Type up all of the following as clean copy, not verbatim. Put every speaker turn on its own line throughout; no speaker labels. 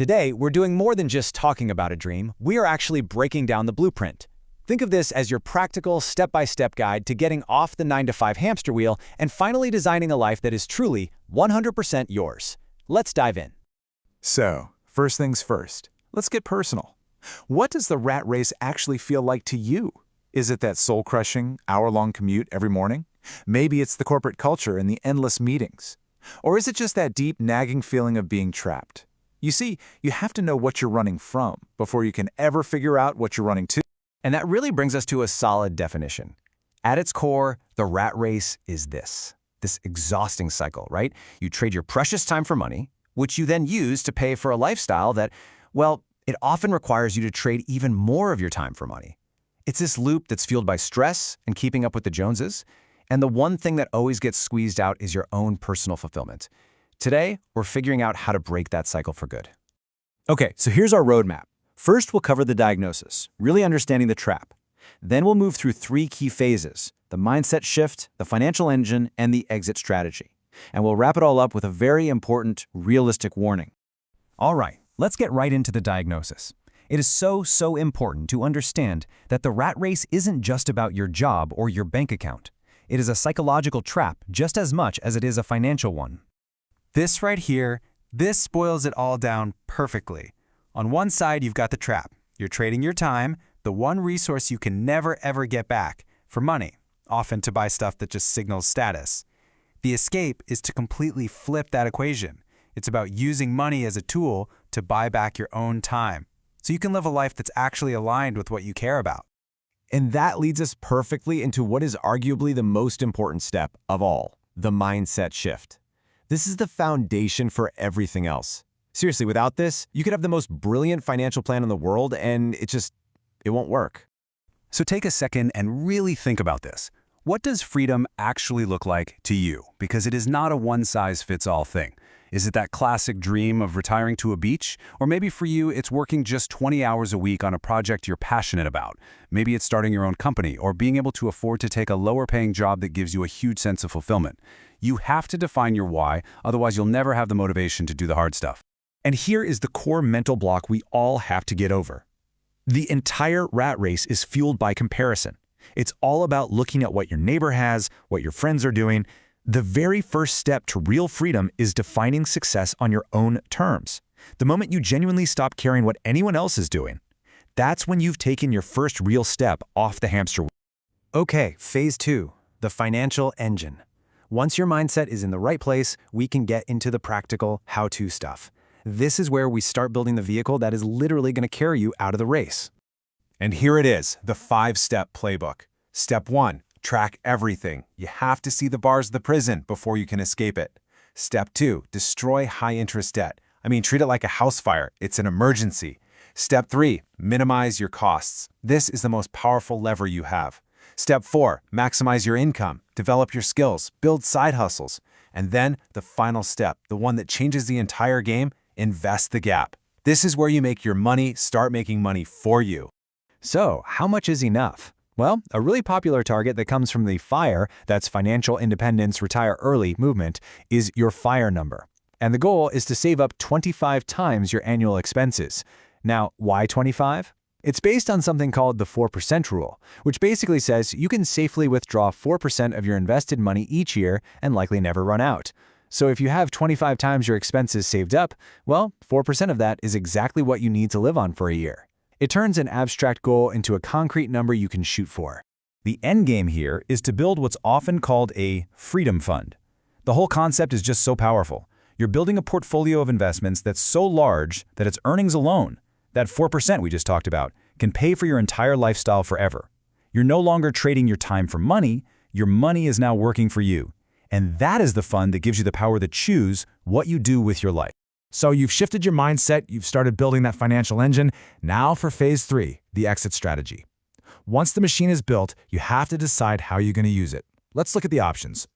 Today, we're doing more than just talking about a dream. We are actually breaking down the blueprint. Think of this as your practical, step-by-step guide to getting off the 9-to-5 hamster wheel and finally designing a life that is truly 100% yours. Let's dive in.
So, first things first, let's get personal. What does the rat race actually feel like to you? Is it that soul-crushing, hour-long commute every morning? Maybe it's the corporate culture and the endless meetings. Or is it just that deep, nagging feeling of being trapped? You see, you have to know what you're running from before you can ever figure out what you're running to.
And that really brings us to a solid definition. At its core, the rat race is this exhausting cycle, right? You trade your precious time for money, which you then use to pay for a lifestyle that, well, it often requires you to trade even more of your time for money. It's this loop that's fueled by stress and keeping up with the Joneses, and the one thing that always gets squeezed out is your own personal fulfillment. Today, we're figuring out how to break that cycle for good.
Okay, so here's our roadmap. First, we'll cover the diagnosis, really understanding the trap. Then we'll move through 3 key phases: the mindset shift, the financial engine, and the exit strategy. And we'll wrap it all up with a very important, realistic warning.
All right, let's get right into the diagnosis. It is so important to understand that the rat race isn't just about your job or your bank account. It is a psychological trap just as much as it is a financial one.
This right here, this boils it all down perfectly. On one side, you've got the trap. You're trading your time, the one resource you can never ever get back, for money, often to buy stuff that just signals status. The escape is to completely flip that equation. It's about using money as a tool to buy back your own time, so you can live a life that's actually aligned with what you care about.
And that leads us perfectly into what is arguably the most important step of all, the mindset shift. This is the foundation for everything else. Seriously, without this, you could have the most brilliant financial plan in the world and it won't work.
So take a second and really think about this. What does freedom actually look like to you? Because it is not a one-size-fits-all thing. Is it that classic dream of retiring to a beach? Or maybe for you, it's working just 20 hours a week on a project you're passionate about. Maybe it's starting your own company or being able to afford to take a lower-paying job that gives you a huge sense of fulfillment. You have to define your why, otherwise you'll never have the motivation to do the hard stuff.
And here is the core mental block we all have to get over. The entire rat race is fueled by comparison. It's all about looking at what your neighbor has, what your friends are doing. The very first step to real freedom is defining success on your own terms. The moment you genuinely stop caring what anyone else is doing, that's when you've taken your first real step off the hamster wheel.
Okay, phase 2, the financial engine. Once your mindset is in the right place, we can get into the practical how-to stuff. This is where we start building the vehicle that is literally going to carry you out of the race.
And here it is, the 5-step playbook. Step 1, track everything. You have to see the bars of the prison before you can escape it. Step 2, destroy high-interest debt. Treat it like a house fire. It's an emergency. Step 3, minimize your costs. This is the most powerful lever you have. Step 4, maximize your income, develop your skills, build side hustles. And then the final step, the one that changes the entire game, invest the gap. This is where you make your money start making money for you.
So, how much is enough? Well, a really popular target that comes from the FIRE, that's Financial Independence Retire Early movement, is your FIRE number. And the goal is to save up 25 times your annual expenses. Now, why 25? It's based on something called the 4% rule, which basically says you can safely withdraw 4% of your invested money each year and likely never run out. So if you have 25 times your expenses saved up, well, 4% of that is exactly what you need to live on for a year. It turns an abstract goal into a concrete number you can shoot for.
The end game here is to build what's often called a freedom fund. The whole concept is just so powerful. You're building a portfolio of investments that's so large that its earnings alone, that 4% we just talked about, can pay for your entire lifestyle forever. You're no longer trading your time for money, your money is now working for you. And that is the fund that gives you the power to choose what you do with your life. So you've shifted your mindset, you've started building that financial engine. Now for phase 3, the exit strategy. Once the machine is built, you have to decide how you're going to use it. Let's look at the options.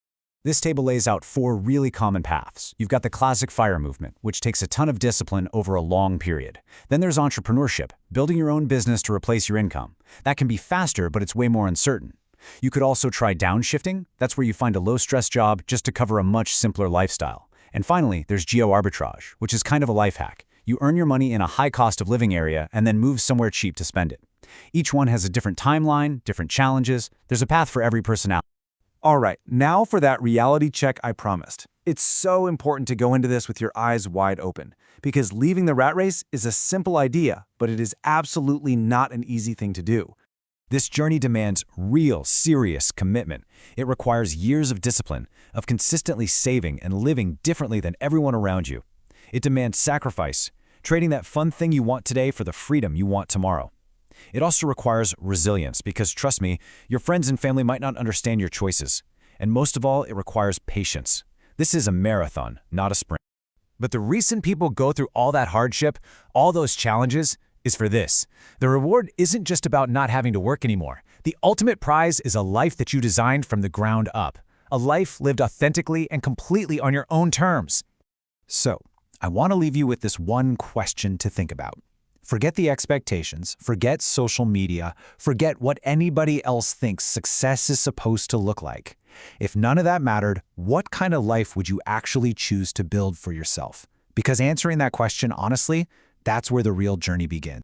This table lays out 4 really common paths. You've got the classic FIRE movement, which takes a ton of discipline over a long period. Then there's entrepreneurship, building your own business to replace your income. That can be faster, but it's way more uncertain. You could also try downshifting. That's where you find a low-stress job just to cover a much simpler lifestyle. And finally, there's geo-arbitrage, which is kind of a life hack. You earn your money in a high cost of living area and then move somewhere cheap to spend it. Each one has a different timeline, different challenges. There's a path for every personality. All right, now for that reality check I promised. It's so important to go into this with your eyes wide open, because leaving the rat race is a simple idea, but it is absolutely not an easy thing to do.
This journey demands real, serious commitment. It requires years of discipline, of consistently saving and living differently than everyone around you. It demands sacrifice, trading that fun thing you want today for the freedom you want tomorrow. It also requires resilience because, trust me, your friends and family might not understand your choices. And most of all, it requires patience. This is a marathon, not a sprint. But the reason people go through all that hardship, all those challenges, is for this. The reward isn't just about not having to work anymore. The ultimate prize is a life that you designed from the ground up. A life lived authentically and completely on your own terms. So, I want to leave you with this one question to think about. Forget the expectations, forget social media, forget what anybody else thinks success is supposed to look like. If none of that mattered, what kind of life would you actually choose to build for yourself? Because answering that question honestly, that's where the real journey begins.